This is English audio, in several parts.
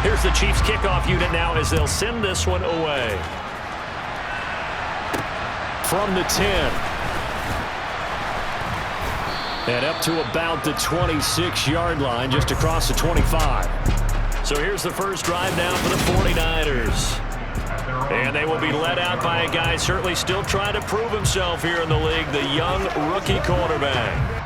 Here's the Chiefs kickoff unit now as they'll send this one away. From the 10. And up to about the 26-yard line, just across the 25. So here's the first drive now for the 49ers. And they will be led out by a guy certainly still trying to prove himself here in the league, the young rookie quarterback.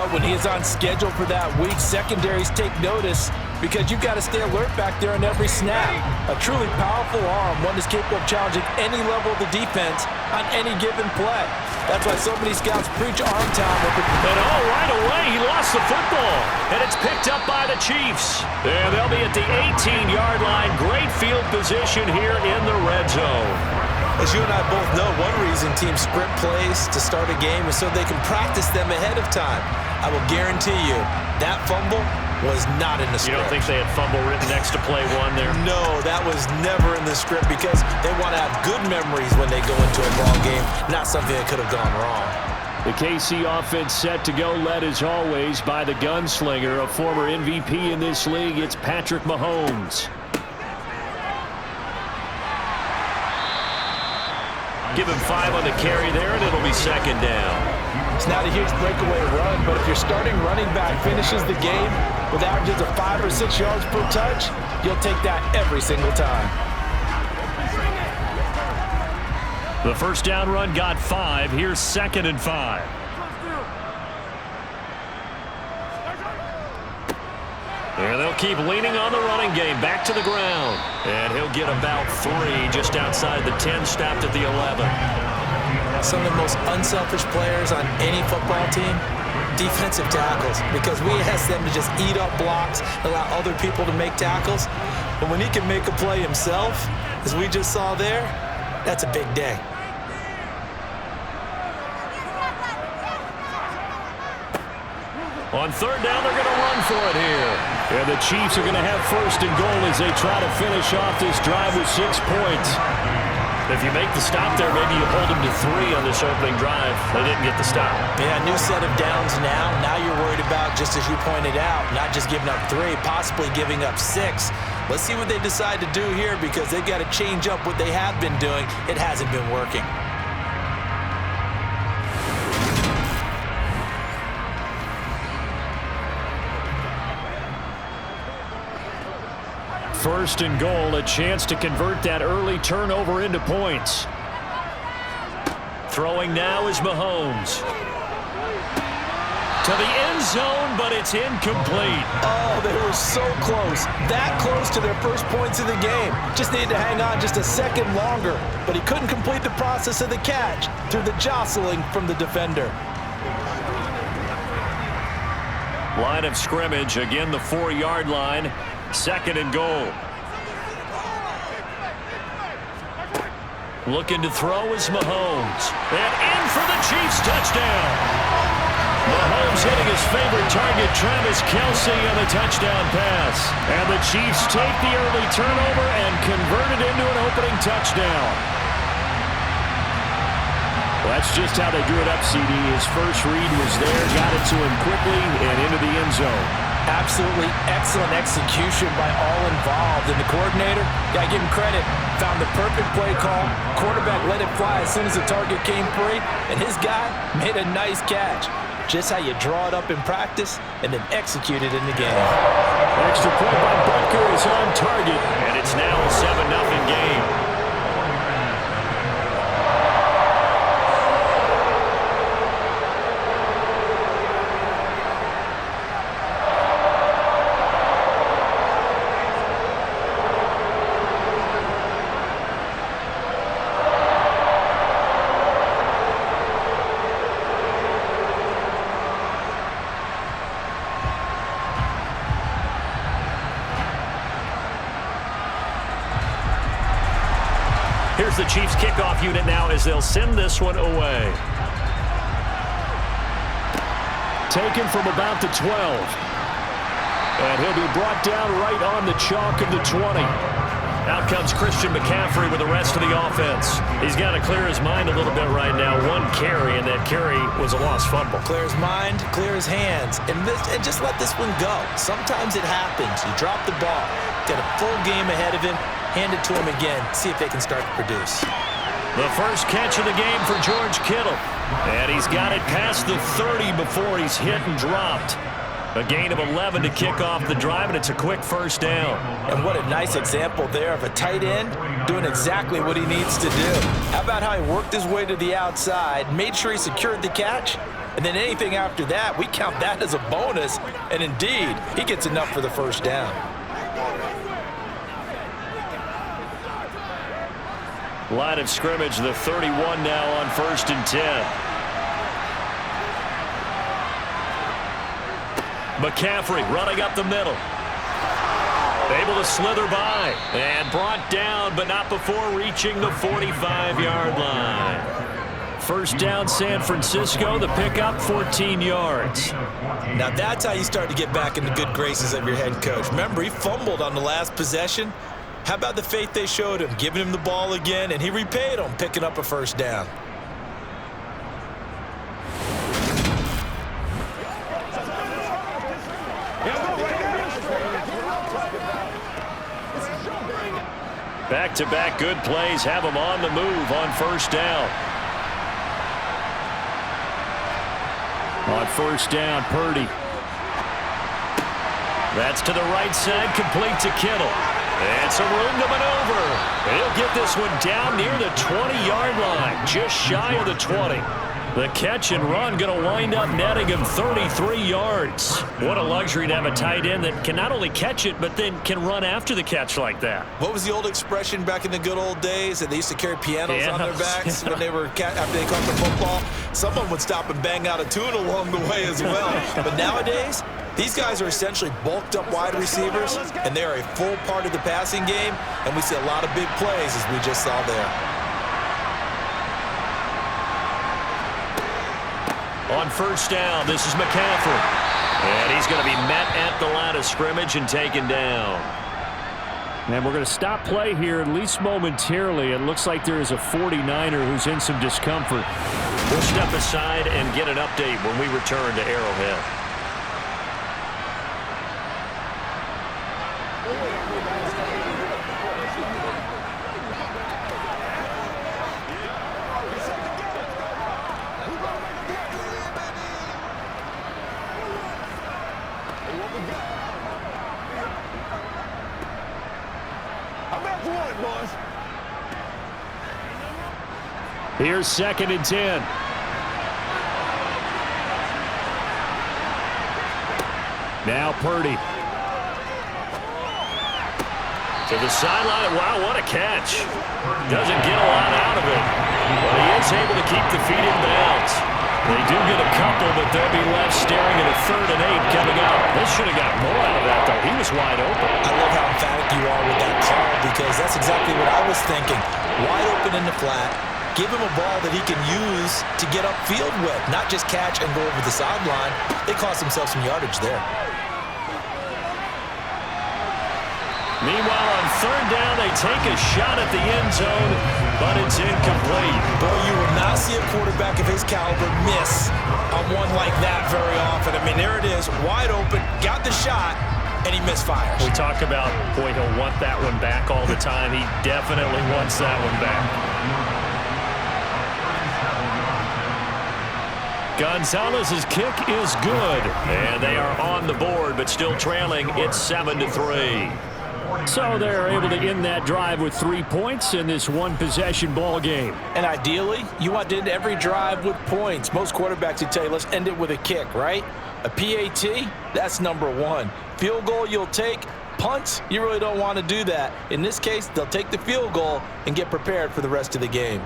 When he is on schedule for that week, secondaries take notice because you've got to stay alert back there on every snap. A truly powerful arm, one that's capable of challenging any level of the defense on any given play. That's why so many scouts preach arm talent. And right away, he lost the football. And it's picked up by the Chiefs. And they'll be at the 18-yard line. Great field position here in the red zone. As you and I both know, one reason teams script plays to start a game is so they can practice them ahead of time. I will guarantee you that fumble was not in the script. You don't think they had fumble written next to play one there? No, that was never in the script because they want to have good memories when they go into a ball game, not something that could have gone wrong. The KC offense set to go, led as always by the gunslinger, a former MVP in this league. It's Patrick Mahomes. Give him 5 on the carry there, and it'll be second down. It's not a huge breakaway run, but if your starting running back finishes the game with averages of 5 or 6 yards per touch, you'll take that every single time. The first down run got 5. Here's 2nd and 5. And they'll keep leaning on the running game. Back to the ground. And he'll get about 3 just outside the 10, stopped at the 11. Some of the most unselfish players on any football team, defensive tackles, because we ask them to just eat up blocks, allow other people to make tackles. But when he can make a play himself, as we just saw there, that's a big day. On third down, they're going to run for it here. And the Chiefs are going to have first and goal as they try to finish off this drive with 6 points. If you make the stop there, maybe you hold them to 3 on this opening drive. They didn't get the stop. Yeah, new set of downs now. Now you're worried about, just as you pointed out, not just giving up 3, possibly giving up 6. Let's see what they decide to do here because they've got to change up what they have been doing. It hasn't been working. First and goal, a chance to convert that early turnover into points. Throwing now is Mahomes. To the end zone, but it's incomplete. Oh, they were so close. That close to their first points of the game. Just needed to hang on just a second longer. But he couldn't complete the process of the catch through the jostling from the defender. Line of scrimmage, again the 4-yard line, 2nd and goal. Looking to throw is Mahomes. And in for the Chiefs touchdown. Mahomes hitting his favorite target, Travis Kelce, on the touchdown pass. And the Chiefs take the early turnover and convert it into an opening touchdown. Well, that's just how they drew it up, CD. His first read was there, got it to him quickly and into the end zone. Absolutely excellent execution by all involved. And the coordinator, got to give him credit, found the perfect play call. Quarterback let it fly as soon as the target came free. And his guy made a nice catch. Just how you draw it up in practice and then execute it in the game. Extra point by Butker is on target. And it's now a 7-0 game. Here's the Chiefs kickoff unit now as they'll send this one away. Taken from about the 12. And he'll be brought down right on the chalk of the 20. Out comes Christian McCaffrey with the rest of the offense. He's got to clear his mind a little bit right now. One carry, and that carry was a lost fumble. Clear his mind, clear his hands, and just let this one go. Sometimes it happens. You drop the ball. Got a full game ahead of him. Hand it to him again. See if they can start to produce. The first catch of the game for George Kittle. And he's got it past the 30 before he's hit and dropped. A gain of 11 to kick off the drive, and it's a quick first down. And what a nice example there of a tight end doing exactly what he needs to do. How about how he worked his way to the outside, made sure he secured the catch, and then anything after that, we count that as a bonus. And indeed, he gets enough for the first down. Line of scrimmage, the 31 now on 1st and 10. McCaffrey running up the middle. Able to slither by and brought down, but not before reaching the 45-yard line. First down, San Francisco. The pickup, 14 yards. Now that's how you start to get back in the good graces of your head coach. Remember, he fumbled on the last possession. How about the faith they showed him, giving him the ball again, and he repaid them, picking up a first down. Back-to-back good plays have him on the move on first down. On first down, Purdy. That's to the right side, complete to Kittle. And some room to maneuver. He'll get this one down near the 20-yard line, just shy of the 20. The catch and run going to wind up netting him 33 yards. What a luxury to have a tight end that can not only catch it, but then can run after the catch like that. What was the old expression back in the good old days that they used to carry pianos on their backs when they were after they caught the football? Someone would stop and bang out a tune along the way as well. But nowadays, these guys are essentially bulked up wide receivers, and they are a full part of the passing game, and we see a lot of big plays as we just saw there. On first down, this is McCaffrey. And he's going to be met at the line of scrimmage and taken down. And we're going to stop play here, at least momentarily. It looks like there is a 49er who's in some discomfort. We'll step aside and get an update when we return to Arrowhead. Here's 2nd and 10. Now Purdy. To the sideline. Wow, what a catch. Doesn't get a lot out of it. But he is able to keep the feet in bounds. They do get a couple, but they'll be left staring at a 3rd and 8 coming up. This should have got more out of that, though. He was wide open. I love how emphatic you are with that call because that's exactly what I was thinking. Wide open in the flat. Give him a ball that he can use to get upfield with, not just catch and go over the sideline. They cost themselves some yardage there. Meanwhile, on third down, they take a shot at the end zone, but it's incomplete. Boy, you will not see a quarterback of his caliber miss on one like that very often. I mean, there it is, wide open, got the shot, and he misfires. We talk about, boy, he'll want that one back all the time. He definitely wants that one back. Gonzalez's kick is good, and they are on the board, but still trailing. It's 7-3. So they're able to end that drive with 3 points in this one-possession ball game. And ideally, you want to end every drive with points. Most quarterbacks would tell you, let's end it with a kick, right? A PAT, that's number one. Field goal you'll take. Punts, you really don't want to do that. In this case, they'll take the field goal and get prepared for the rest of the game.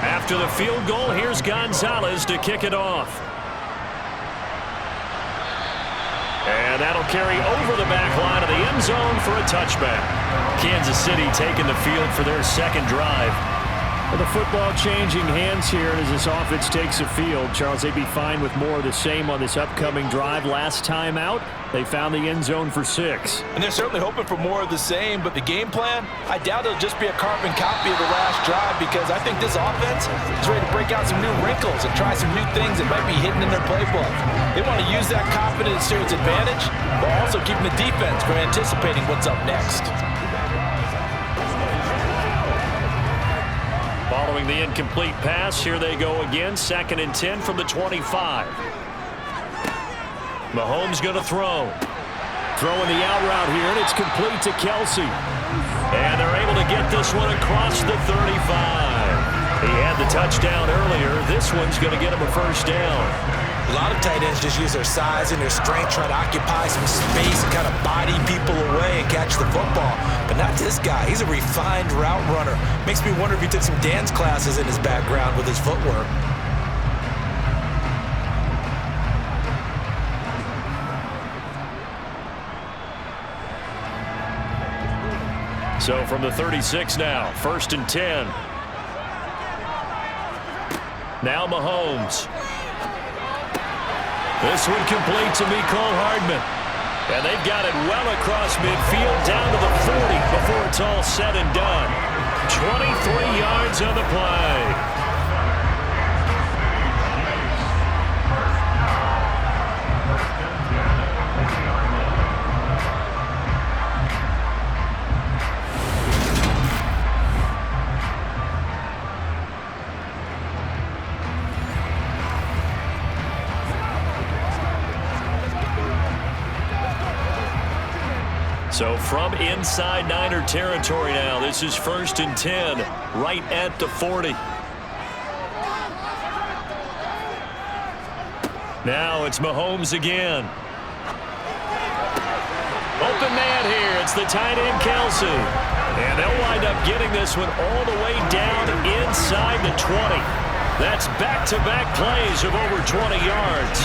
After the field goal, here's Gonzalez to kick it off. And that'll carry over the back line of the end zone for a touchback. Kansas City taking the field for their second drive. Well, the football changing hands here as this offense takes the field. Charles, they'd be fine with more of the same on this upcoming drive. Last time out, they found the end zone for 6. And they're certainly hoping for more of the same, but the game plan, I doubt it'll just be a carbon copy of the last drive because I think this offense is ready to break out some new wrinkles and try some new things that might be hidden in their playbook. They want to use that confidence to its advantage, while also keeping the defense from anticipating what's up next. Following the incomplete pass, here they go again. 2nd and 10 from the 25. Mahomes going to throw. Throwing the out route here, and it's complete to Kelsey. And they're able to get this one across the 35. He had the touchdown earlier. This one's going to get him a first down. A lot of tight ends just use their size and their strength, try to occupy some space and kind of body people away and catch the football. But not this guy. He's a refined route runner. Makes me wonder if he took some dance classes in his background with his footwork. So from the 36 now, 1st and 10. Now Mahomes. This one complete to Mecole Hardman. And they've got it well across midfield down to the 40 before it's all said and done. 23 yards on the play. So from inside Niner territory now, this is 1st and 10, right at the 40. Now it's Mahomes again. Open man here. It's the tight end, Kelsey. And they'll wind up getting this one all the way down inside the 20. That's back-to-back plays of over 20 yards.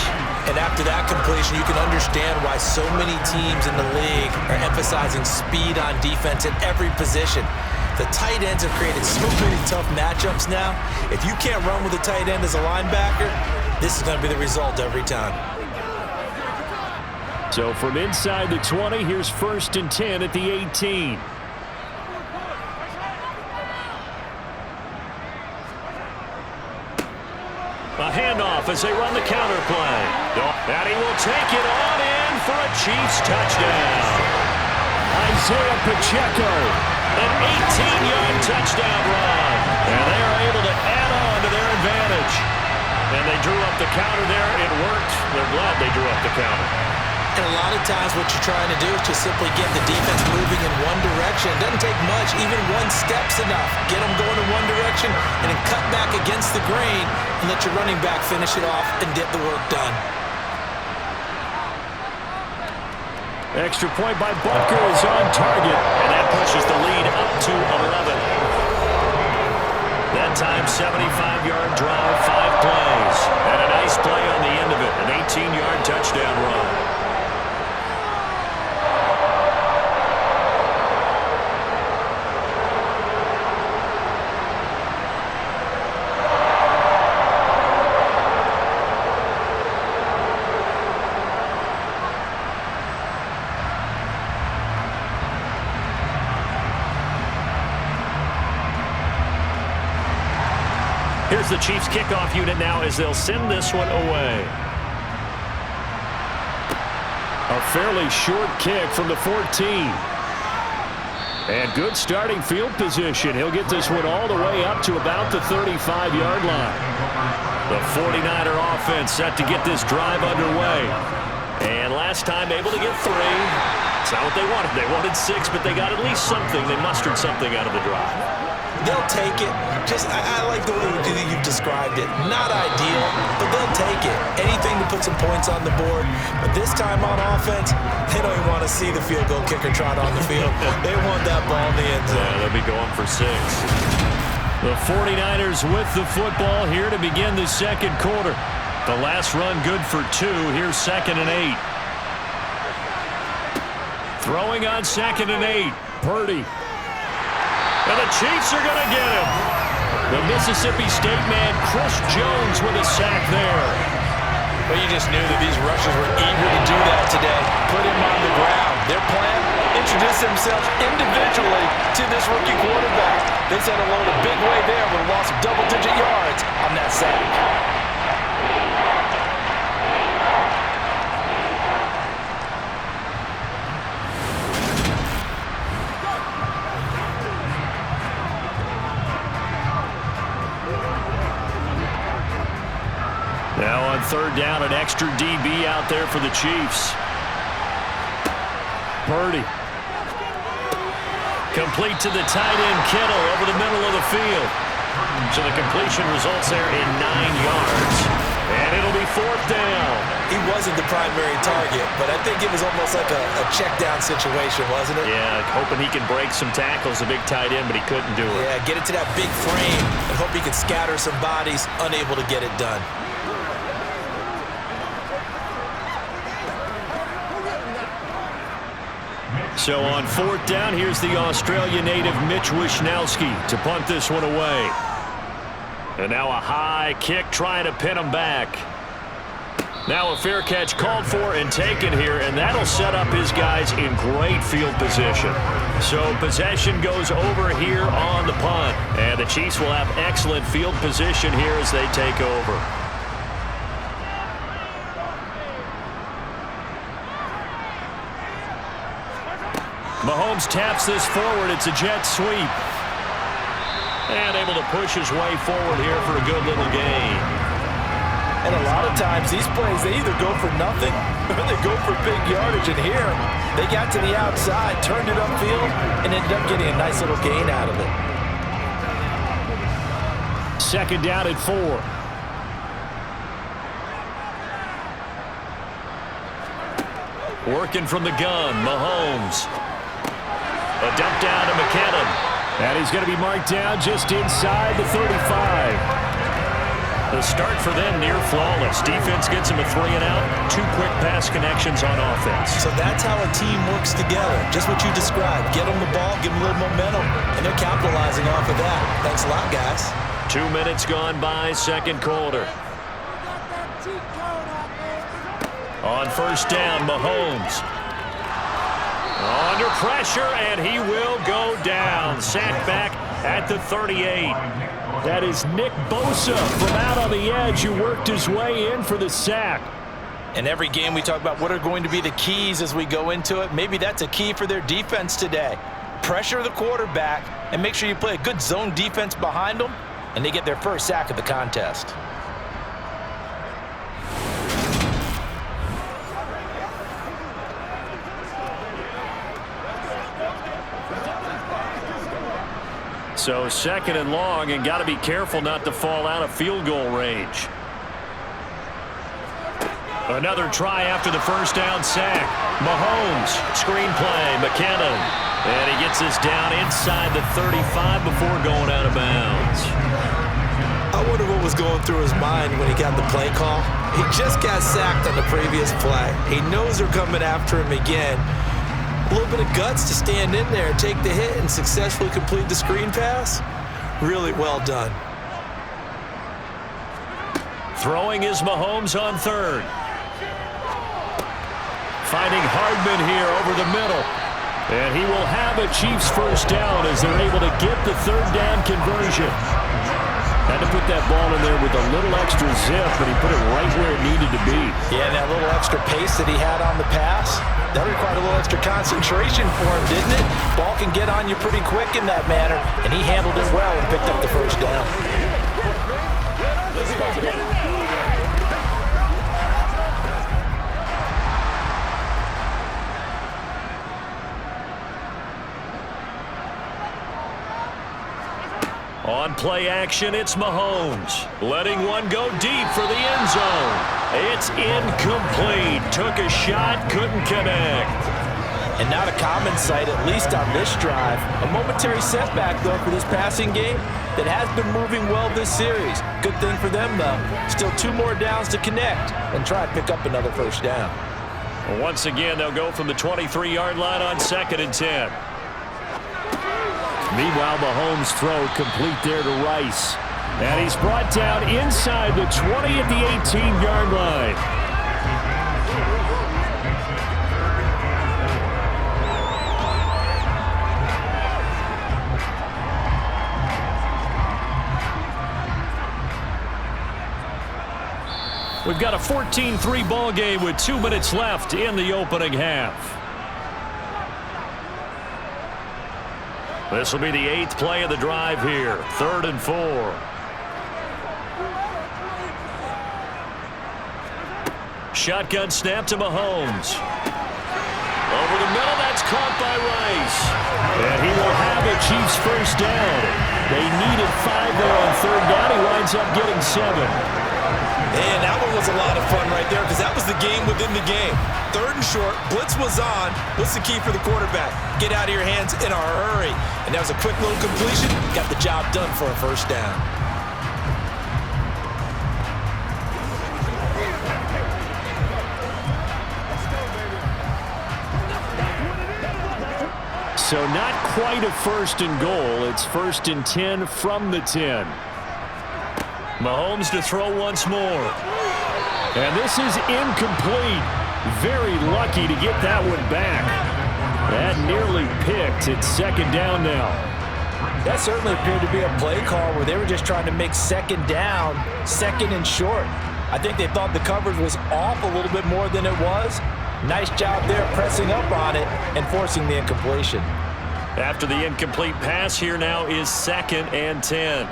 And after that completion, you can understand why so many teams in the league are emphasizing speed on defense at every position. The tight ends have created so many tough matchups now. If you can't run with a tight end as a linebacker, this is going to be the result every time. So from inside the 20, here's 1st and 10 at the 18. A handoff as they run the counter play. And he will take it on in for a Chiefs touchdown. Isaiah Pacheco, an 18-yard touchdown run. And they are able to add on to their advantage. And they drew up the counter there. It worked. They're glad they drew up the counter. And a lot of times what you're trying to do is just simply get the defense moving in one direction. It doesn't take much. Even one step's enough. Get them going in one direction and then cut back against the grain and let your running back finish it off and get the work done. Extra point by Butker is on target, and that pushes the lead up to 11. That time, 75-yard drive, 5 plays. And a nice play on the end of it, an 18-yard touchdown run. Here's the Chiefs kickoff unit now as they'll send this one away. A fairly short kick from the 14. And good starting field position. He'll get this one all the way up to about the 35-yard line. The 49er offense set to get this drive underway. And last time able to get 3. It's not what they wanted. They wanted 6, but they got at least something. They mustered something out of the drive. They'll take it. I like the way you've described it. Not ideal, but they'll take it. Anything to put some points on the board. But this time on offense, they don't even want to see the field goal kicker trot on the field. They want that ball in the end zone. Yeah, they'll be going for 6. The 49ers with the football here to begin the second quarter. The last run good for 2. Here's 2nd and 8. Throwing on 2nd and 8. Purdy. And the Chiefs are going to get him. The Mississippi State man, Chris Jones, with a sack there. Well, you just knew that these rushers were eager to do that today. Put him on the ground. Their plan, introduce themselves individually to this rookie quarterback. They said hello in a big way there, but lost double-digit yards on that sack. Now on 3rd down, an extra DB out there for the Chiefs. Purdy. Complete to the tight end, Kittle, over the middle of the field. So the completion results there in 9 yards. And it'll be 4th down. He wasn't the primary target, but I think it was almost like a check-down situation, wasn't it? Yeah, hoping he can break some tackles, a big tight end, but he couldn't do it. Yeah, get it to that big frame and hope he can scatter some bodies, unable to get it done. So on 4th down, here's the Australia native Mitch Wishnowsky to punt this one away. And now a high kick trying to pin him back. Now a fair catch called for and taken here, and that'll set up his guys in great field position. So possession goes over here on the punt, and the Chiefs will have excellent field position here as they take over. Mahomes taps this forward. It's a jet sweep. And able to push his way forward here for a good little gain. And a lot of times these plays, they either go for nothing or they go for big yardage. And here, they got to the outside, turned it upfield, and ended up getting a nice little gain out of it. 2nd down at 4. Working from the gun, Mahomes. A dump down to McKinnon. And he's going to be marked down just inside the 35. The start for them near flawless. Defense gets him a 3-and-out. 2 quick pass connections on offense. So that's how a team works together. Just what you described. Get them the ball, give them a little momentum, and they're capitalizing off of that. Thanks a lot, guys. 2 minutes gone by, second quarter. On 1st down, Mahomes. Under pressure, and he will go down. Sacked back at the 38. That is Nick Bosa from out on the edge who worked his way in for the sack. In every game we talk about what are going to be the keys as we go into it. Maybe that's a key for their defense today. Pressure the quarterback and make sure you play a good zone defense behind them, and they get their first sack of the contest. So 2nd and long, and got to be careful not to fall out of field goal range. Another try after the 1st down sack. Mahomes, screenplay, McKinnon. And he gets this down inside the 35 before going out of bounds. I wonder what was going through his mind when he got the play call. He just got sacked on the previous play. He knows they're coming after him again. A little bit of guts to stand in there, take the hit, and successfully complete the screen pass. Really well done. Throwing is Mahomes on third. Finding Hardman here over the middle. And he will have a Chiefs first down as they're able to get the third down conversion. Had to put that ball in there with a little extra zip, but he put it right where it needed to be. Yeah, that little extra pace that he had on the pass, that required a little extra concentration for him, didn't it? Ball can get on you pretty quick in that manner, and he handled it well and picked up the first down. On play action, it's Mahomes. Letting one go deep for the end zone. It's incomplete. Took a shot, couldn't connect. And not a common sight, at least on this drive. A momentary setback, though, for this passing game that has been moving well this series. Good thing for them, though. Still 2 more downs to connect and try to pick up another first down. Well, once again, they'll go from the 23-yard line on 2nd and 10. Meanwhile, Mahomes' throw complete there to Rice. And he's brought down inside the 20 at the 18-yard line. We've got a 14-3 ball game with 2 minutes left in the opening half. This will be the 8th play of the drive here. 3rd and 4. Shotgun snap to Mahomes. Over the middle, that's caught by Rice. And he will have a Chiefs first down. They needed 5 there on 3rd down. He winds up getting 7. And that one was a lot of fun right there because that was the game within the game. 3rd and short, blitz was on. What's the key for the quarterback? Get out of your hands in a hurry. And that was a quick little completion. Got the job done for a first down. So not quite a 1st and goal. It's 1st and 10 from the 10. Mahomes to throw once more. And this is incomplete. Very lucky to get that one back. That nearly picked. It's 2nd down now. That certainly appeared to be a play call where they were just trying to make 2nd down, 2nd and short. I think they thought the coverage was off a little bit more than it was. Nice job there pressing up on it and forcing the incompletion. After the incomplete pass, here now is 2nd and 10.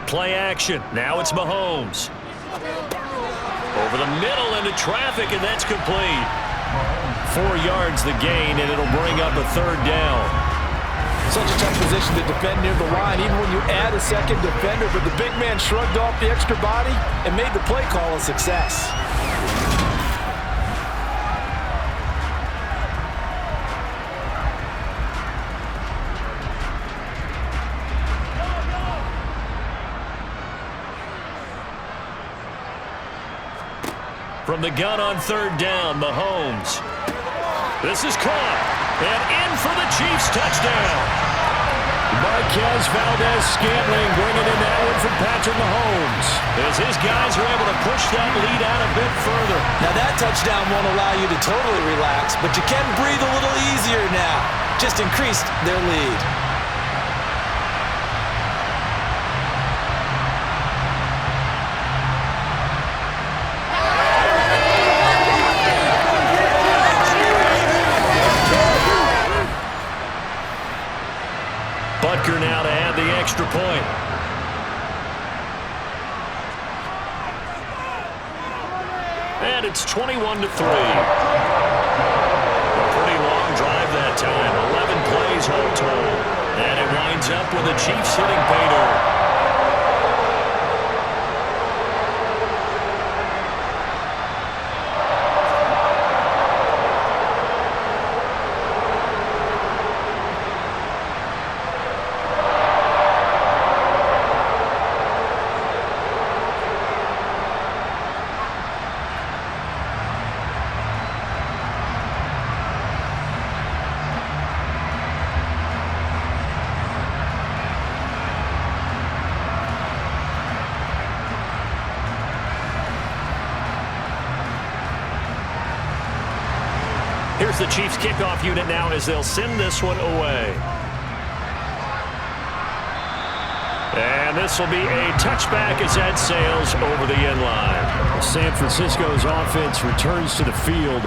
Play action. Now it's Mahomes. Over the middle into traffic, and that's complete. 4 yards the gain, and it'll bring up a 3rd down. Such a tough position to defend near the line, even when you add a second defender, but the big man shrugged off the extra body and made the play call a success. From the gun on 3rd down, Mahomes. This is caught. And in for the Chiefs touchdown. Marquez Valdez-Scantling bringing in that one from Patrick Mahomes. As his guys are able to push that lead out a bit further. Now that touchdown won't allow you to totally relax, but you can breathe a little easier now. Just increased their lead. Butker now to add the extra point. And it's 21-3. A pretty long drive that time. 11 plays all told. And it winds up with the Chiefs hitting pay dirt. Here's the Chiefs kickoff unit now as they'll send this one away. And this will be a touchback as that sails over the end line. San Francisco's offense returns to the field.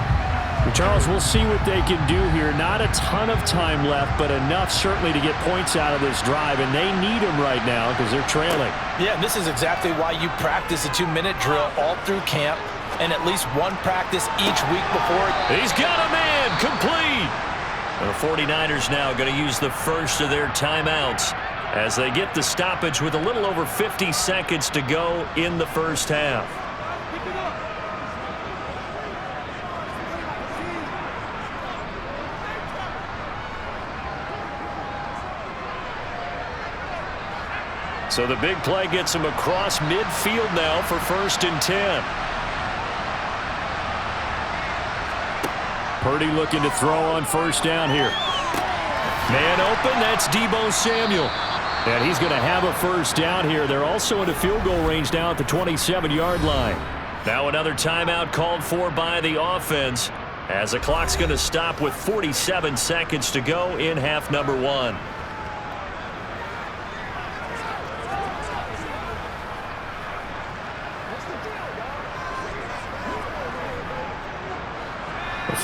Charles, we'll see what they can do here. Not a ton of time left, but enough certainly to get points out of this drive, and they need them right now because they're trailing. Yeah, and this is exactly why you practice a 2-minute drill all through camp and at least one practice each week before. He's got a man complete. The 49ers now going to use the first of their timeouts as they get the stoppage with a little over 50 seconds to go in the first half. So the big play gets him across midfield now for 1st and 10. Purdy looking to throw on 1st down here. Man open, that's Deebo Samuel. And he's going to have a 1st down here. They're also in a field goal range now at the 27-yard line. Now another timeout called for by the offense as the clock's going to stop with 47 seconds to go in half number 1.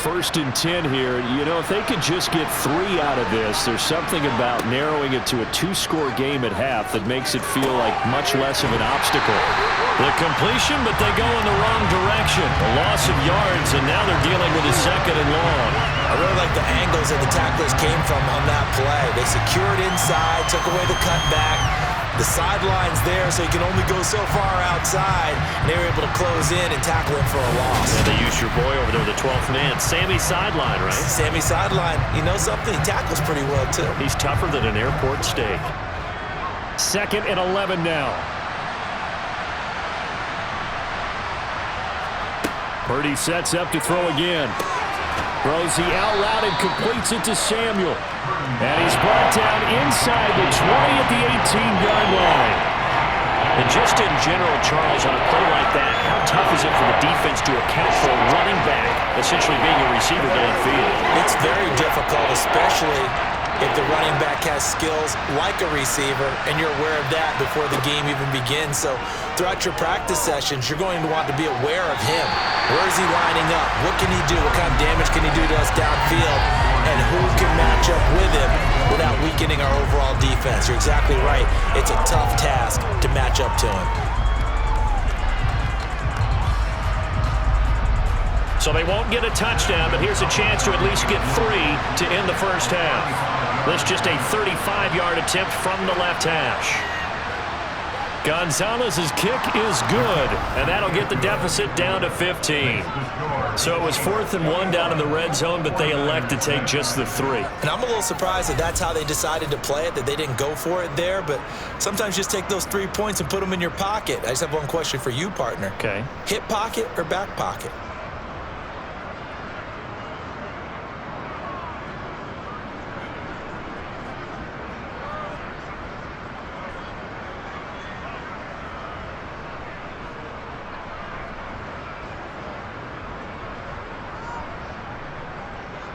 First and 10 here. You know, if they could just get 3 out of this, there's something about narrowing it to a 2-score game at half that makes it feel like much less of an obstacle. The completion, but they go in the wrong direction. A loss of yards, and now they're dealing with a 2nd and long. I really like the angles that the tacklers came from on that play. They secured inside, took away the cutback. The sideline's there, so you can only go so far outside. And they were able to close in and tackle him for a loss. And they used your boy over there, the 12th man, Sammy Sideline, right? Sammy Sideline. You know something? He tackles pretty well, too. He's tougher than an airport steak. 2nd and 11 now. Purdy sets up to throw again. Throws the out route and completes it to Samuel. And he's brought down inside the 20 at the 18-yard line. And just in general, Charles, on a play like that, how tough is it for the defense to account for a running back essentially being a receiver downfield? It's very difficult, especially if the running back has skills like a receiver, and you're aware of that before the game even begins. So throughout your practice sessions, you're going to want to be aware of him. Where is he lining up? What can he do? What kind of damage can he do to us downfield? And who can match up with him without weakening our overall defense? You're exactly right. It's a tough task to match up to him. So they won't get a touchdown, but here's a chance to at least get 3 to end the first half. This just a 35-yard attempt from the left hash. Gonzalez's kick is good, and that'll get the deficit down to 15. So it was 4th and 1 down in the red zone, but they elect to take just the 3. And I'm a little surprised that that's how they decided to play it, that they didn't go for it there. But sometimes just take those 3 points and put them in your pocket. I just have one question for you, partner. Okay. Hip pocket or back pocket?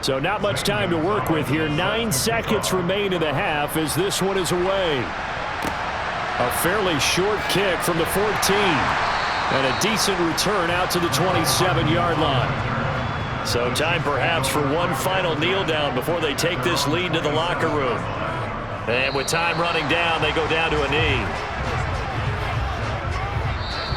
So not much time to work with here. 9 seconds remain in the half as this one is away. A fairly short kick from the 14. And a decent return out to the 27-yard line. So time perhaps for one final kneel down before they take this lead to the locker room. And with time running down, they go down to a knee.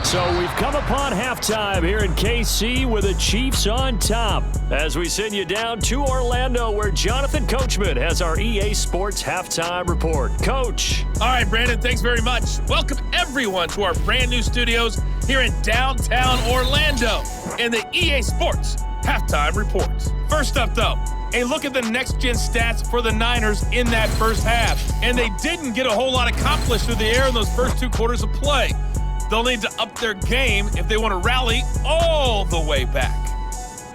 So we've come upon halftime here in KC with the Chiefs on top as we send you down to Orlando where Jonathan Coachman has our EA Sports Halftime Report. Coach. All right, Brandon, thanks very much. Welcome everyone to our brand new studios here in downtown Orlando and the EA Sports Halftime Report. First up, though, a look at the next-gen stats for the Niners in that first half. And they didn't get a whole lot accomplished through the air in those first 2 quarters of play. They'll need to up their game if they want to rally all the way back.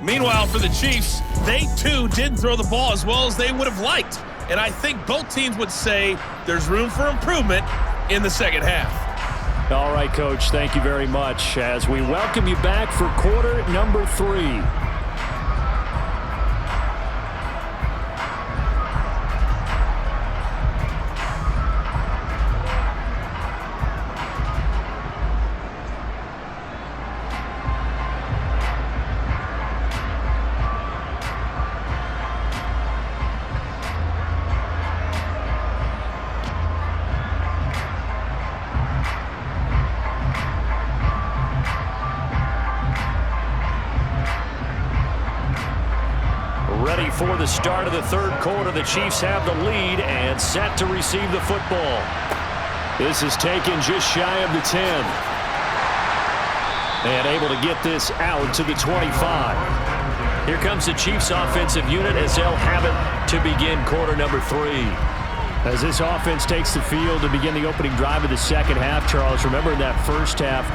Meanwhile, for the Chiefs, they too didn't throw the ball as well as they would have liked. And I think both teams would say there's room for improvement in the second half. All right, Coach, thank you very much as we welcome you back for quarter number 3. ready for the start of the third quarter. The Chiefs have the lead and set to receive the football. This is taken just shy of the 10. And able to get this out to the 25. Here comes the Chiefs offensive unit as they'll have it to begin quarter number 3. As this offense takes the field to begin the opening drive of the second half, Charles, remember in that first half,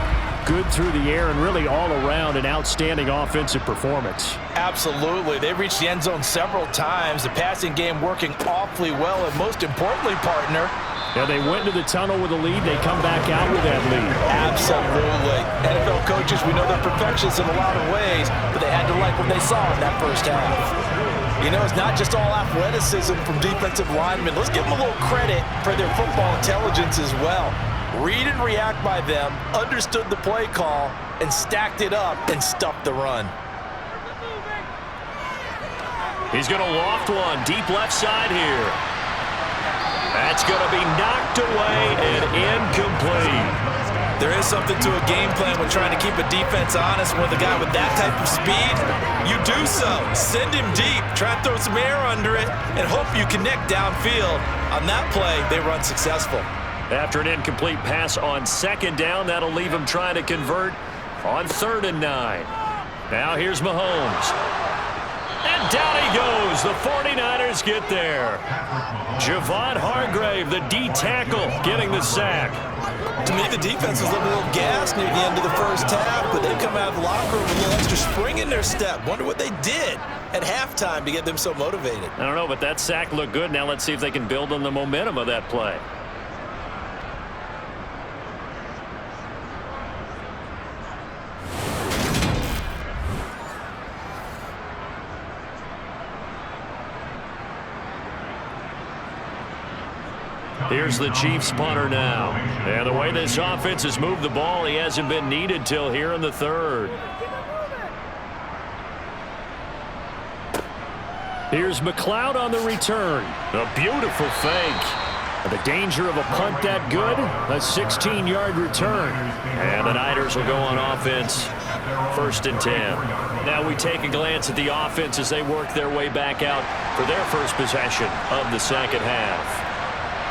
good through the air and really all around an outstanding offensive performance. Absolutely. They reached the end zone several times. The passing game working awfully well, and most importantly, partner, yeah, they went to the tunnel with a lead. They come back out with that lead. Absolutely. NFL coaches, we know they're perfectionists in a lot of ways, but they had to like what they saw in that first half. You know, it's not just all athleticism from defensive linemen. Let's give them a little credit for their football intelligence as well. Read and react by them, understood the play call, and stacked it up and stuffed the run. He's going to loft one deep left side here. That's going to be knocked away and incomplete. There is something to a game plan when trying to keep a defense honest with a guy with that type of speed. You do so. Send him deep. Try to throw some air under it and hope you connect downfield. On that play, they run successful. After an incomplete pass on second down, that'll leave him trying to convert on 3rd and 9. Now here's Mahomes. And down he goes. The 49ers get there. Javon Hargrave, the D tackle, getting the sack. To me, the defense was a little gassed near the end of the first half, but they come out of the locker room with a little extra spring in their step. Wonder what they did at halftime to get them so motivated. I don't know, but that sack looked good. Now let's see if they can build on the momentum of that play. Here's the Chiefs punter now. And the way this offense has moved the ball, he hasn't been needed till here in the 3rd. Here's McLeod on the return. A beautiful fake. The danger of a punt that good, a 16-yard return. And the Niners will go on offense, 1st and 10. Now we take a glance at the offense as they work their way back out for their first possession of the second half.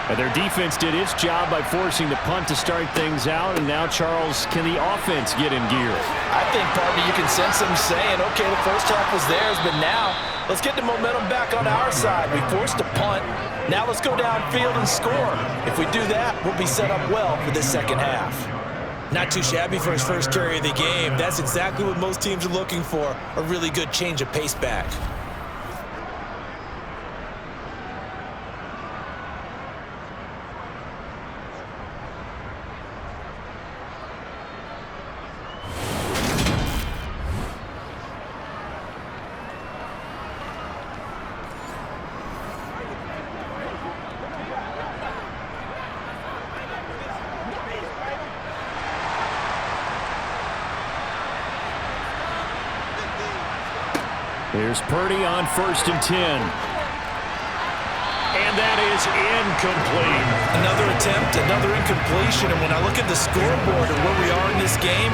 And their defense did its job by forcing the punt to start things out. And now, Charles, can the offense get in gear? I think, partner, you can sense them saying, okay, the first half was theirs, but now let's get the momentum back on our side. We forced a punt. Now let's go downfield and score. If we do that, we'll be set up well for this second half. Not too shabby for his first carry of the game. That's exactly what most teams are looking for, a really good change of pace back. Here's Purdy on 1st and 10. And that is incomplete. Another attempt, another incompletion. And when I look at the scoreboard and where we are in this game,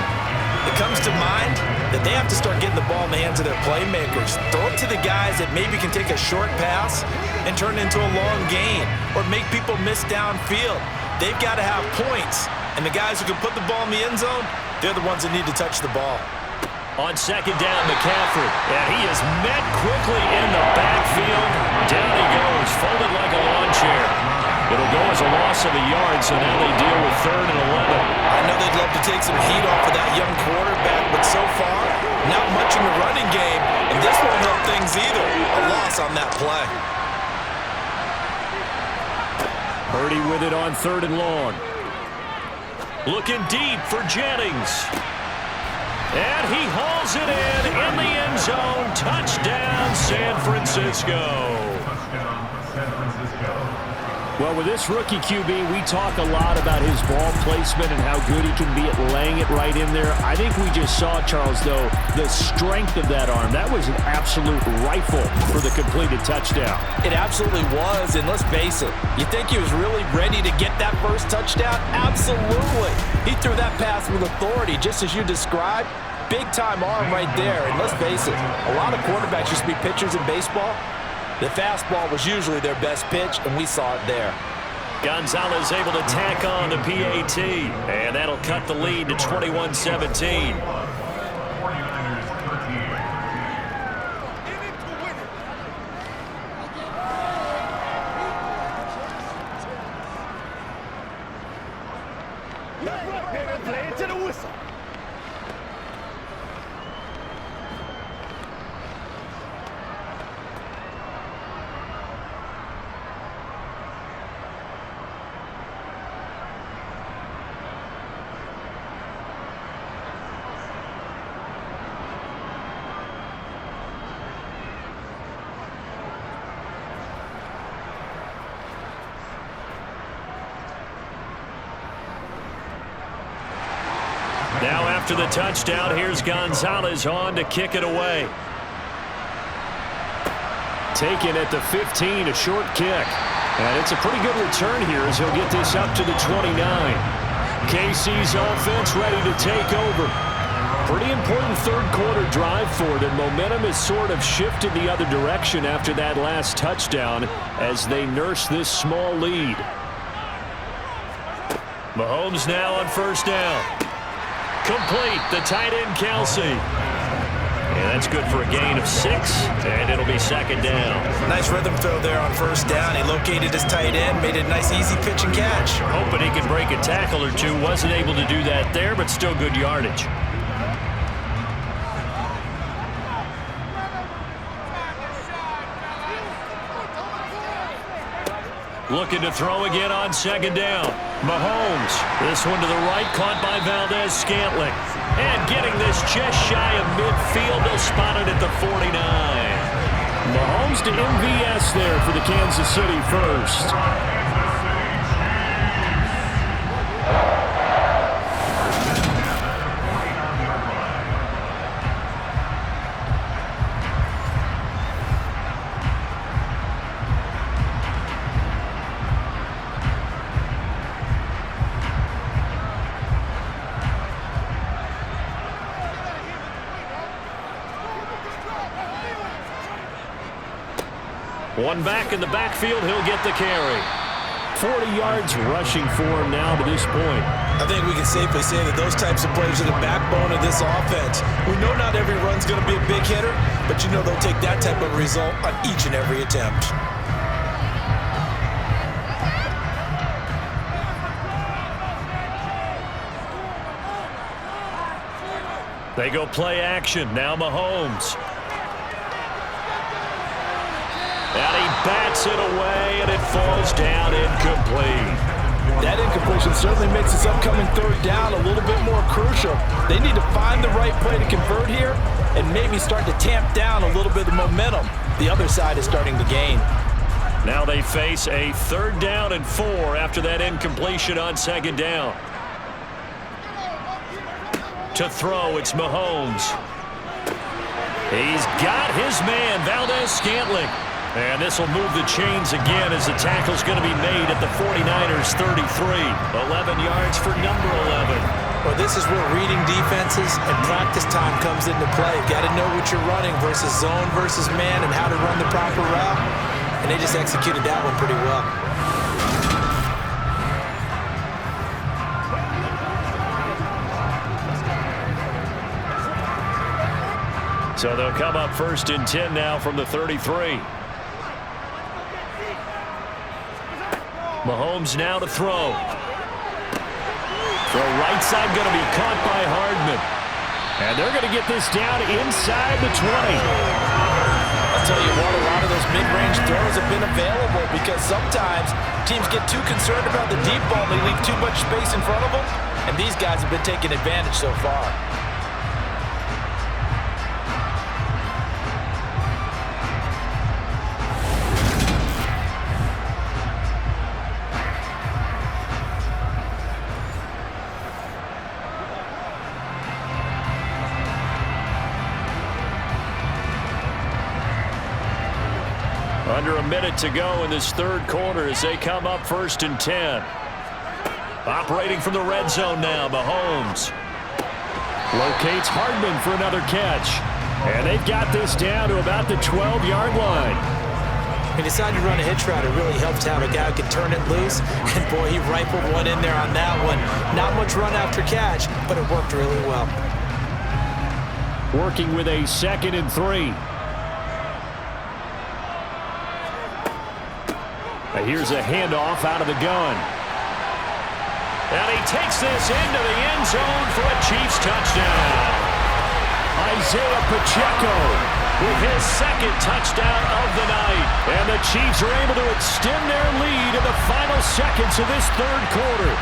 it comes to mind that they have to start getting the ball in the hands of their playmakers. Throw it to the guys that maybe can take a short pass and turn it into a long gain or make people miss downfield. They've got to have points. And the guys who can put the ball in the end zone, they're the ones that need to touch the ball. On second down, McCaffrey. And he is met quickly in the backfield. Down he goes, folded like a lawn chair. It'll go as a loss of a yard, so now they deal with 3rd and 11. I know they'd love to take some heat off of that young quarterback, but so far, not much in the running game, and this won't help things either. A loss on that play. Purdy with it on 3rd and long. Looking deep for Jennings. And he hauls it in the end zone. Touchdown, San Francisco. Well, with this rookie QB, we talk a lot about his ball placement and how good he can be at laying it right in there. I think we just saw, Charles, though, the strength of that arm. That was an absolute rifle for the completed touchdown. It absolutely was, and let's face it, you think he was really ready to get that first touchdown? Absolutely. He threw that pass with authority, just as you described. big-time arm right there. And let's face it, a lot of quarterbacks used to be pitchers in baseball. The fastball was usually their best pitch, and we saw it there. Gonzalez able to tack on the PAT, and that'll cut the lead to 21-17. Play it to the whistle. Now after the touchdown, here's Gonzalez on to kick it away. Taken at the 15, a short kick. And it's a pretty good return here as he'll get this up to the 29. KC's offense ready to take over. Pretty important third quarter drive for them. Momentum has sort of shifted the other direction after that last touchdown as they nurse this small lead. Mahomes now on first down. Complete, the tight end, Kelsey. And that's good for a gain of 6, and it'll be second down. Nice rhythm throw there on first down. He located his tight end, made it a nice easy pitch and catch. Hoping he could break a tackle or two. Wasn't able to do that there, but still good yardage. Looking to throw again on second down. Mahomes. This one to the right, caught by Valdez-Scantling. And getting this just shy of midfield. They'll spot it at the 49. Mahomes to MVS there for the Kansas City first. One back in the backfield, he'll get the carry. 40 yards rushing for him now to this point. I think we can safely say that those types of players are the backbone of this offense. We know not every run's going to be a big hitter, but you know they'll take that type of result on each and every attempt. They go play action. Now Mahomes. And he bats it away, and it falls down incomplete. That incompletion certainly makes this upcoming third down a little bit more crucial. They need to find the right play to convert here and maybe start to tamp down a little bit of momentum. The other side is starting to gain. Now they face a 3rd down and 4 after that incompletion on second down. To throw, it's Mahomes. He's got his man, Valdez-Scantling. And this will move the chains again as the tackle's going to be made at the 49ers' 33. 11 yards for number 11. Well, this is where reading defenses and practice time comes into play. Got to know what you're running versus zone versus man and how to run the proper route. And they just executed that one pretty well. So they'll come up 1st and 10 now from the 33. Mahomes now to throw. The right side going to be caught by Hardman. And they're going to get this down inside the 20. I'll tell you what, a lot of those mid-range throws have been available because sometimes teams get too concerned about the deep ball and they leave too much space in front of them. And these guys have been taking advantage so far. Under a minute to go in this 3rd quarter as they come up 1st and 10. Operating from the red zone now, Mahomes. Locates Hardman for another catch. And they've got this down to about the 12-yard line. He decided to run a hitch route. It really helps to have a guy who can turn it loose. And, boy, he rifled one in there on that one. Not much run after catch, but it worked really well. Working with a 2nd and 3. Here's a handoff out of the gun. And he takes this into the end zone for a Chiefs touchdown. Isaiah Pacheco with his 2nd touchdown of the night. And the Chiefs are able to extend their lead in the final seconds of this 3rd quarter.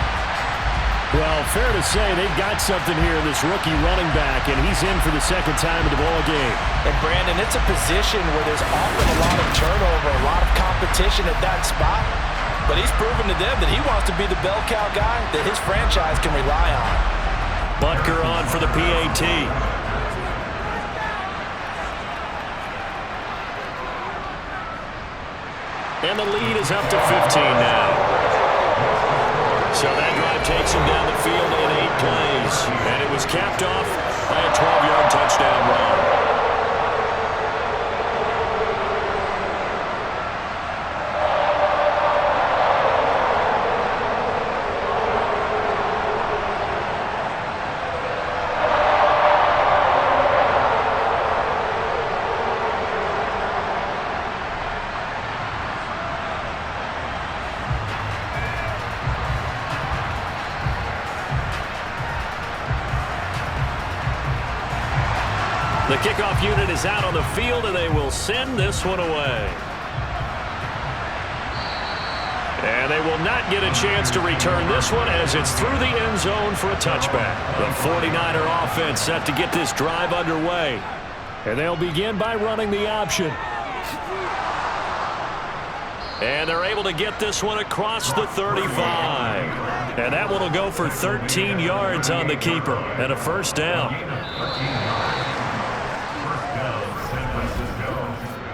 Well, fair to say they've got something here in this rookie running back, and he's in for the 2nd time in the ball game. And, Brandon, it's a position where there's often a lot of turnover, a lot of competition at that spot. But he's proven to them that he wants to be the bell cow guy that his franchise can rely on. Butker on for the PAT. And the lead is up to 15 now. So that drive takes him down the field in 8 plays. And it was capped off by a 12-yard touchdown run. The kickoff unit is out on the field, and they will send this one away. And they will not get a chance to return this one as it's through the end zone for a touchback. The 49er offense set to get this drive underway. And they'll begin by running the option. And they're able to get this one across the 35. And that one will go for 13 yards on the keeper and a 1st down.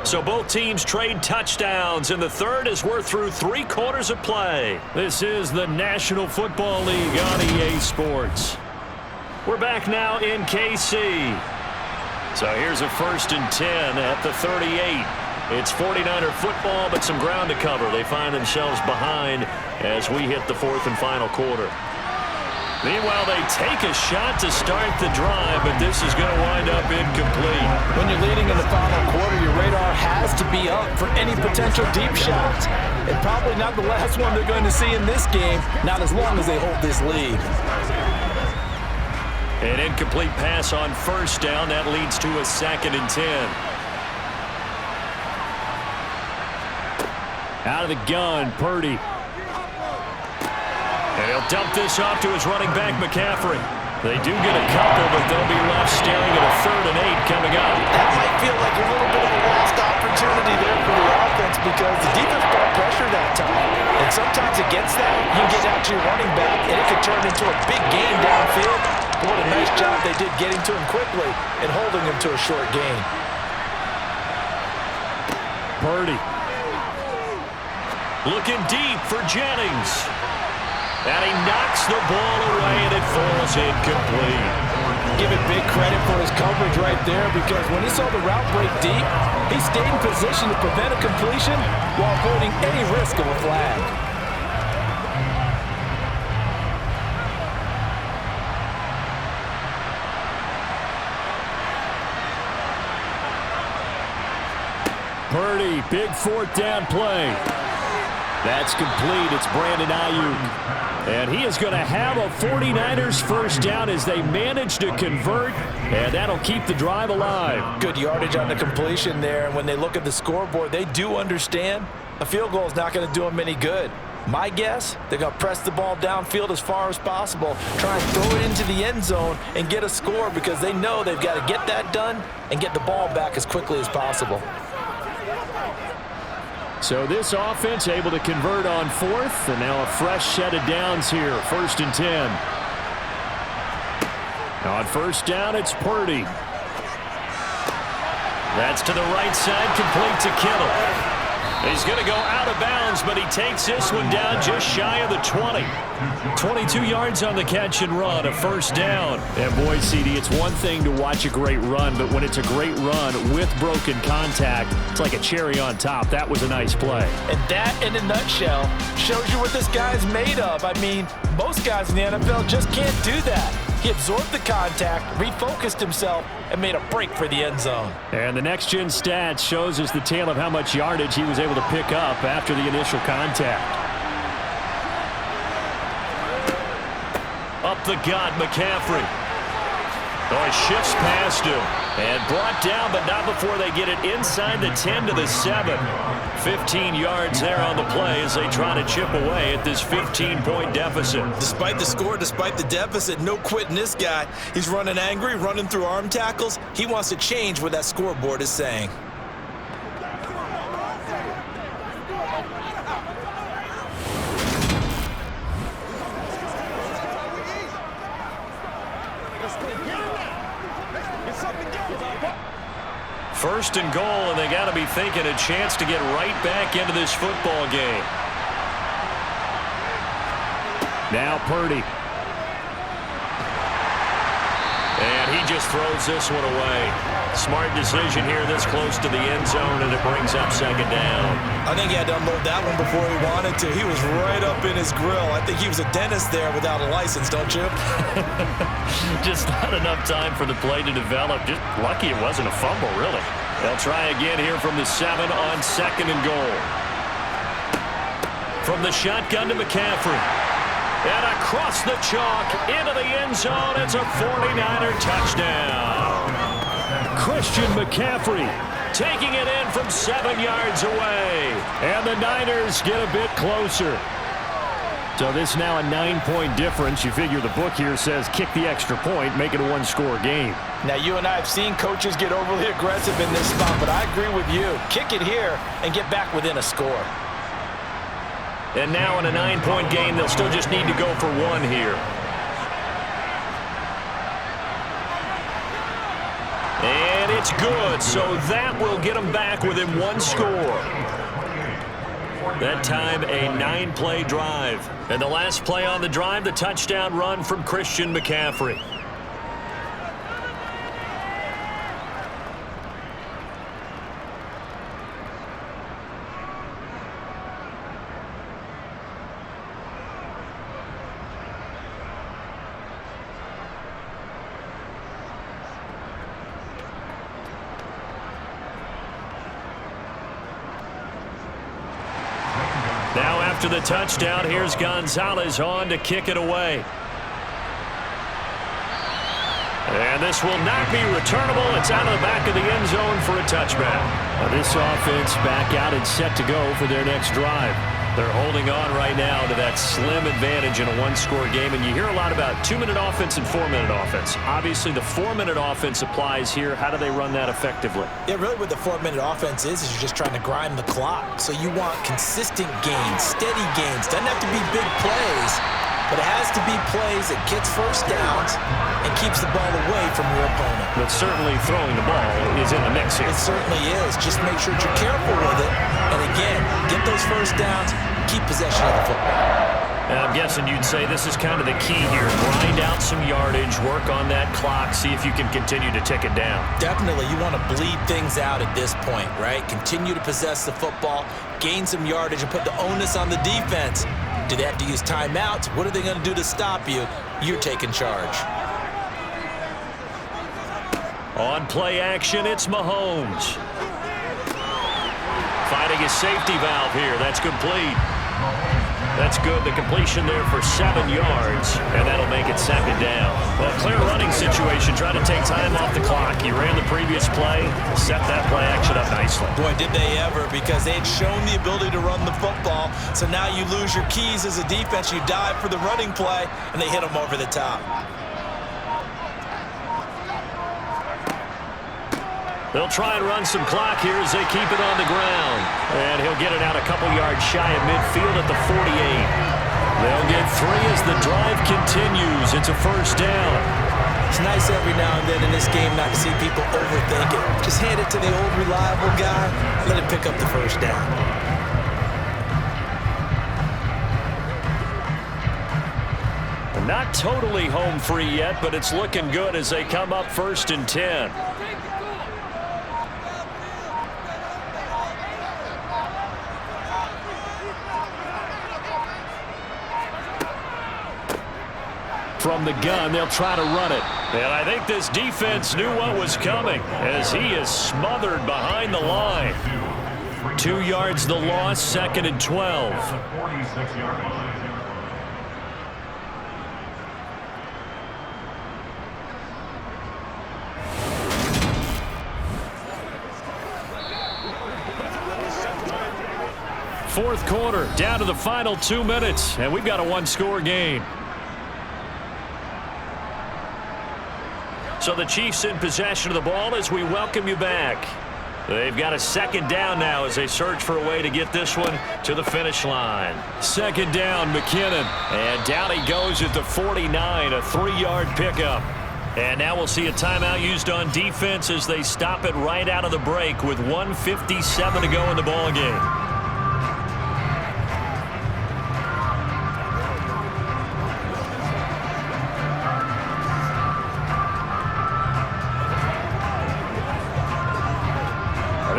So both teams trade touchdowns, and the 3rd as we're through 3 quarters of play. This is the National Football League on EA Sports. We're back now in KC. So here's a 1st and 10 at the 38. It's 49er football, but some ground to cover. They find themselves behind as we hit the 4th and final quarter. Meanwhile, they take a shot to start the drive, but this is going to wind up incomplete. When you're leading in the final quarter, your radar has to be up for any potential deep shots. And probably not the last one they're going to see in this game, not as long as they hold this lead. An incomplete pass on 1st down. That leads to a 2nd and 10. Out of the gun, Purdy. And he'll dump this off to his running back, McCaffrey. They do get a couple, but they'll be left staring at a 3rd and 8 coming up. That might feel like a little bit of a lost opportunity there for the offense because the defense brought pressure that time. And sometimes against that, you get out to your running back, and it can turn into a big gain downfield. What a nice job they did getting to him quickly and holding him to a short gain. Purdy. Looking deep for Jennings. And he knocks the ball away, and it falls incomplete. Give it big credit for his coverage right there because when he saw the route break deep, he stayed in position to prevent a completion while avoiding any risk of a flag. Purdy, big 4th down play. That's complete. It's Brandon Ayuk. And he is going to have a 49ers 1st down as they manage to convert, and that'll keep the drive alive. Good yardage on the completion there, and when they look at the scoreboard, they do understand a field goal is not going to do them any good. My guess, they're going to press the ball downfield as far as possible, try and throw it into the end zone and get a score because they know they've got to get that done and get the ball back as quickly as possible. So this offense able to convert on 4th, and now a fresh set of downs here, 1st and 10. On 1st down, it's Purdy. That's to the right side, complete to Kittle. He's going to go out of bounds, but he takes this one down just shy of the 20. 22 yards on the catch and run, a first down. And boy, CD, it's one thing to watch a great run, but when it's a great run with broken contact, it's like a cherry on top. That was a nice play. And that, in a nutshell, shows you what this guy's made of. I mean, most guys in the NFL just can't do that. He absorbed the contact, refocused himself, and made a break for the end zone. And the next-gen stats shows us the tale of how much yardage he was able to pick up after the initial contact. Up the gut, McCaffrey. Oh, he shifts past him. And brought down, but not before they get it inside the 10 to the 7. 15 yards there on the play as they try to chip away at this 15-point deficit. Despite the score, despite the deficit, no quitting this guy. He's running angry, running through arm tackles. He wants to change what that scoreboard is saying. First and goal, and they got to be thinking a chance to get right back into this football game. Now Purdy. And he just throws this one away. Smart decision here this close to the end zone, and it brings up second down. I think he had to unload that one before he wanted to. He was right up in his grill. I think he was a dentist there without a license, don't you? Just not enough time for the play to develop. Just lucky it wasn't a fumble, really. They'll try again here from the 7 on second and goal. From the shotgun to McCaffrey. And across the chalk into the end zone. It's a 49er touchdown. Christian McCaffrey taking it in from 7 yards away. And the Niners get a bit closer. So this is now a 9-point difference. You figure the book here says kick the extra point, make it a one-score game. Now, you and I have seen coaches get overly aggressive in this spot, but I agree with you. Kick it here and get back within a score. And now in a 9-point game, they'll still just need to go for one here. And it's good, so that will get them back within one score. That time, a 9-play drive. And the last play on the drive, the touchdown run from Christian McCaffrey. Now after the touchdown, here's Gonzalez on to kick it away. And this will not be returnable. It's out of the back of the end zone for a touchback. Now this offense back out and set to go for their next drive. They're holding on right now to that slim advantage in a one-score game. And you hear a lot about 2-minute offense and 4-minute offense. Obviously, the 4-minute offense applies here. How do they run that effectively? Yeah, really what the 4-minute offense is you're just trying to grind the clock. So you want consistent gains, steady gains. Doesn't have to be big plays, but it has to be plays that gets first downs and keeps the ball away from your opponent. But certainly throwing the ball is in the mix here. It certainly is. Just make sure that you're careful with it. And again, get those first downs, keep possession of the football. And I'm guessing you'd say this is kind of the key here. Grind out some yardage, work on that clock, see if you can continue to tick it down. Definitely. You want to bleed things out at this point, right? Continue to possess the football, gain some yardage, and put the onus on the defense. Do they have to use timeouts? What are they going to do to stop you? You're taking charge. On play action, it's Mahomes. Finding a safety valve here. That's complete. That's good. The completion there for 7 yards, and that'll make it second down. Well, clear running situation. Try to take time off the clock. He ran the previous play, set that play action up nicely. Boy, did they ever, because they had shown the ability to run the football. So now you lose your keys as a defense. You dive for the running play, and they hit them over the top. They'll try and run some clock here as they keep it on the ground. And he'll get it out a couple yards shy of midfield at the 48. They'll get 3 as the drive continues. It's a first down. It's nice every now and then in this game not to see people overthink it. Just hand it to the old reliable guy, let him pick up the first down. Not totally home free yet, but it's looking good as they come up 1st and 10. From the gun, they'll try to run it. And I think this defense knew what was coming as he is smothered behind the line. 2 yards the loss, 2nd and 12. Fourth quarter, down to the final 2 minutes, and we've got a one-score game. So the Chiefs in possession of the ball as we welcome you back. They've got a 2nd down now as they search for a way to get this one to the finish line. 2nd down, McKinnon. And down he goes at the 49, a 3-yard pickup. And now we'll see a timeout used on defense as they stop it right out of the break with 1:57 to go in the ball game.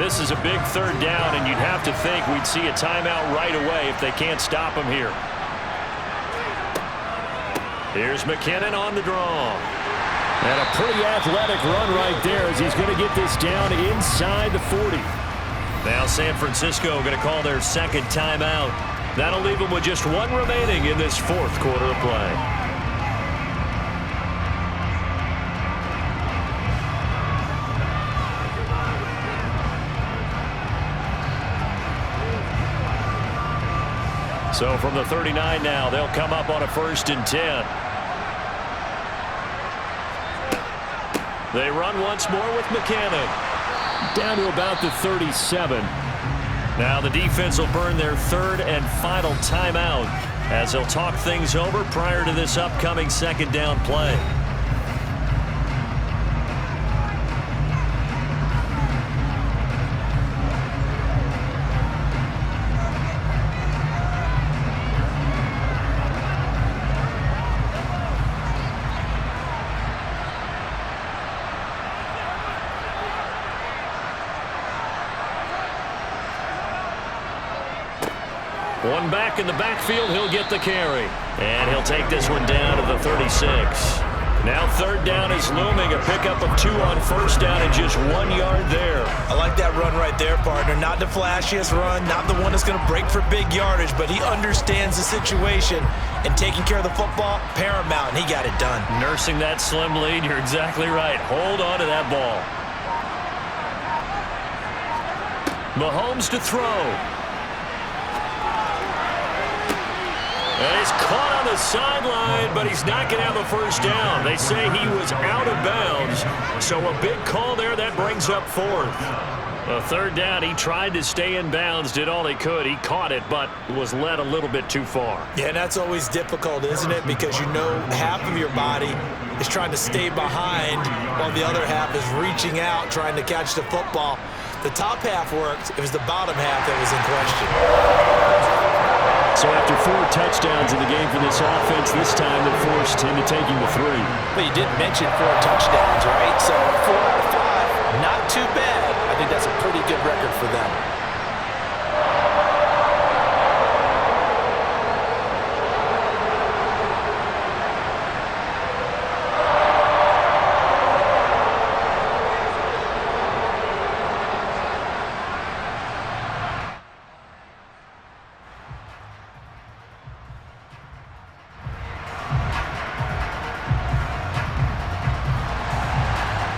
This is a big 3rd down, and you'd have to think we'd see a timeout right away if they can't stop him here. Here's McKinnon on the draw. And a pretty athletic run right there as he's going to get this down inside the 40. Now San Francisco going to call their 2nd timeout. That'll leave them with just 1 remaining in this 4th quarter of play. So from the 39 now, they'll come up on a 1st and 10. They run once more with McKinnon. Down to about the 37. Now the defense will burn their 3rd and final timeout as they'll talk things over prior to this upcoming 2nd down play. One back in the backfield, he'll get the carry. And he'll take this one down to the 36. Now 3rd down is looming, a pickup of 2 on 1st down and just 1 yard there. I like that run right there, partner. Not the flashiest run, not the one that's going to break for big yardage, but he understands the situation, and taking care of the football, paramount, and he got it done. Nursing that slim lead, you're exactly right. Hold on to that ball. Mahomes to throw. And he's caught on the sideline, but he's not going to have a 1st down. They say he was out of bounds, so a big call there. That brings up 4th. A 3rd down, he tried to stay in bounds, did all he could. He caught it, but was led a little bit too far. Yeah, and that's always difficult, isn't it? Because you know half of your body is trying to stay behind while the other half is reaching out, trying to catch the football. The top half worked. It was the bottom half that was in question. So after 4 touchdowns in the game for this offense, this time they're forced into taking the 3. But you didn't mention 4 touchdowns, right? So 4 out of 5, not too bad. I think that's a pretty good record for them.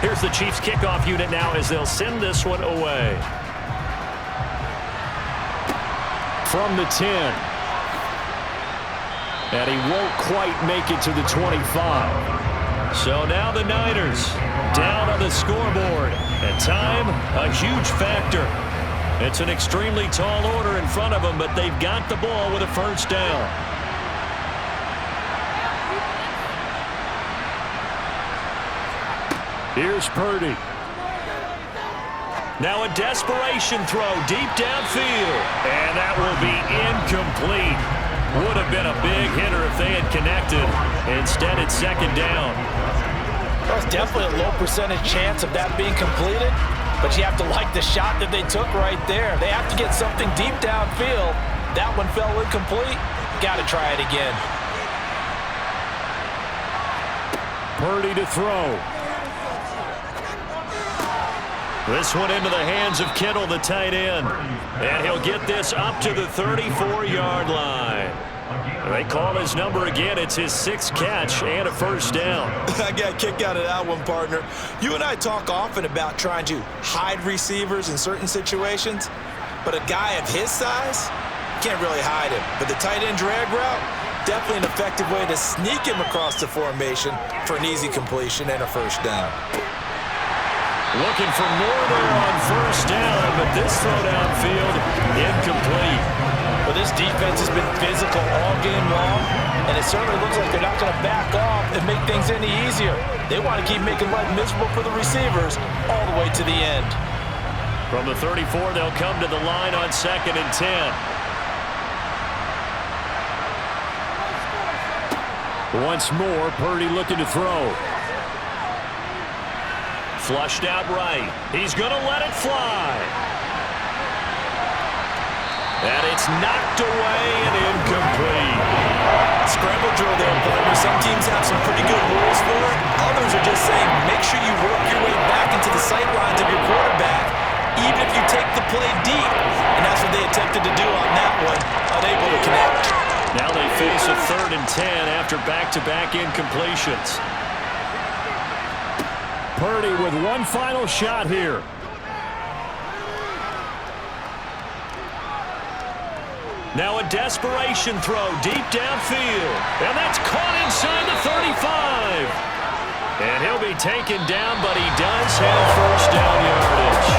Here's the Chiefs kickoff unit now as they'll send this one away. From the 10. And he won't quite make it to the 25. So now the Niners down on the scoreboard. And time, a huge factor. It's an extremely tall order in front of them, but they've got the ball with a 1st down. Here's Purdy. Now a desperation throw deep downfield. And that will be incomplete. Would have been a big hitter if they had connected. Instead, it's second down. Well, it's definitely a low percentage chance of that being completed, but you have to like the shot that they took right there. They have to get something deep downfield. That one fell incomplete. Got to try it again. Purdy to throw. This one into the hands of Kittle, the tight end. And he'll get this up to the 34-yard line. They call his number again. It's his 6th catch and a first down. I got a kick out of that one, partner. You and I talk often about trying to hide receivers in certain situations, but a guy of his size can't really hide him. But the tight end drag route, definitely an effective way to sneak him across the formation for an easy completion and a first down. Looking for more there on first down, but this throw downfield incomplete. Well, this defense has been physical all game long, and it certainly looks like they're not going to back off and make things any easier. They want to keep making life miserable for the receivers all the way to the end. From the 34, they'll come to the line on 2nd and 10. Once more, Purdy looking to throw. Flushed out right. He's going to let it fly. And it's knocked away and incomplete. Scramble drill there, partner. Some teams have some pretty good rules for it. Others are just saying make sure you work your way back into the sight lines of your quarterback, even if you take the play deep. And that's what they attempted to do on that one, unable to connect. Now they face a 3rd and 10 after back-to-back incompletions. Purdy with one final shot here. Now a desperation throw deep downfield. And that's caught inside the 35. And he'll be taken down, but he does have first down yardage.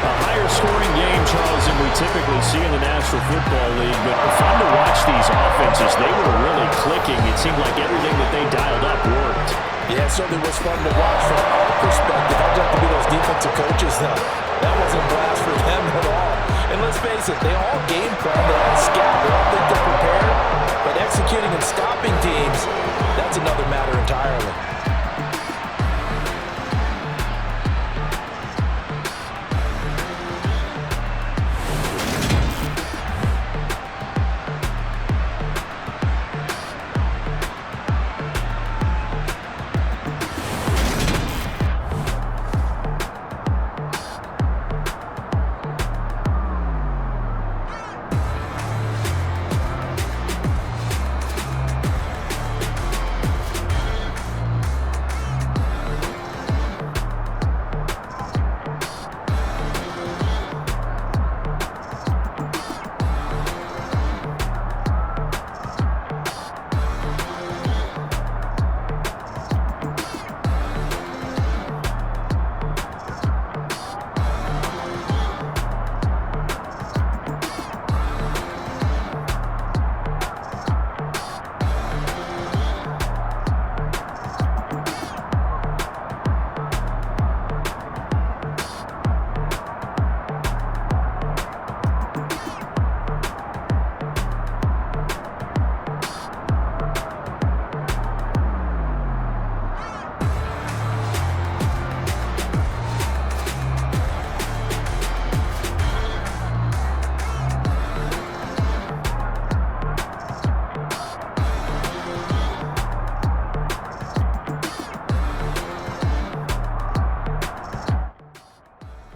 A higher scoring game, Charles, than we typically see in the National Football League. But fun to watch these offenses. They were really clicking. It seemed like everything that they dialed up worked. Yeah, it certainly was fun to watch from our perspective. I'd like to be those defensive coaches now. That wasn't a blast for them at all. And let's face it, they all game plan, they all scout, they all think they're prepared. But executing and stopping teams, that's another matter entirely.